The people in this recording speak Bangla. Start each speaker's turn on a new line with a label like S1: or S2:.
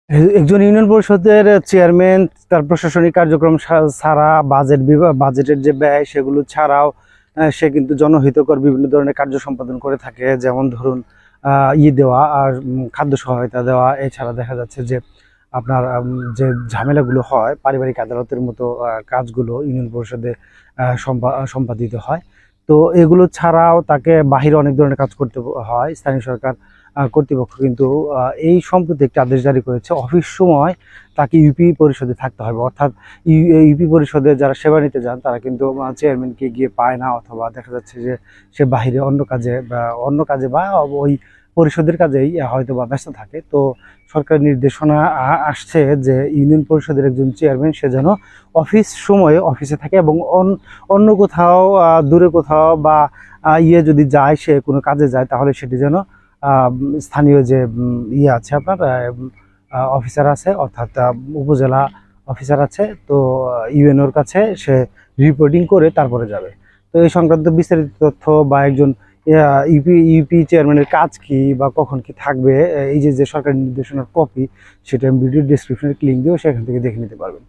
S1: একজন ইউনিয়ন পরিষদের চেয়ারম্যান তার প্রশাসনিক কার্যক্রম ছাড়া বাজেটের যে ব্যয় সেগুলো ছাড়াও সে কিন্তু জনহিতকর বিভিন্ন ধরনের কার্য সম্পাদন করে থাকে। যেমন ধরুন দেওয়া আর খাদ্য সহায়তা দেওয়া। এছাড়া দেখা যাচ্ছে যে আপনার যে ঝামেলাগুলো হয় পারিবারিক আদালতের মতো কাজগুলো ইউনিয়ন পরিষদে সম্পাদিত হয়। তো এগুলো ছাড়াও তাকে বাহিরে অনেক ধরনের কাজ করতে হয়। স্থানীয় সরকার কর্তৃপক্ষ কিন্তু এই সম্প্রতি একটা আদেশ জারি করেছে, অফিস সময় তাকে ইউপি পরিষদে থাকতে হবে। অর্থাৎ ইউপি পরিষদে যারা সেবা নিতে যান তারা কিন্তু চেয়ারম্যানকে গিয়ে পায় না, অথবা দেখা যাচ্ছে যে সে বাহিরে অন্য কাজে বা ওই পরিষদের কাজেই হয়তো বা ব্যস্ত থাকে। তো সরকারের নির্দেশনা আসছে যে ইউনিয়ন পরিষদের একজন চেয়ারম্যান সে যেন অফিস সময়ে অফিসে থাকে এবং অন্য কোথাও দূরে কোথাও বা যদি যায়, সে কোনো কাজে যায়, তাহলে সেটি যেন স্থানীয় যে আছে আপনার অফিসার আছে, অর্থাৎ উপজেলা অফিসার আছে, তো ইউএনওর কাছে সে রিপোর্টিং করে তারপরে যাবে। তো এই সংক্রান্ত বিস্তারিত তথ্য বা একজন ইউপি চেয়ারম্যানের কাজ কি বা কখন কি থাকবে, এই যে সরকারি নির্দেশনার কপি, সেটা আমি ভিডিও ডেসক্রিপশনে লিঙ্ক দিয়েও সেখান থেকে দেখে নিতে পারবেন।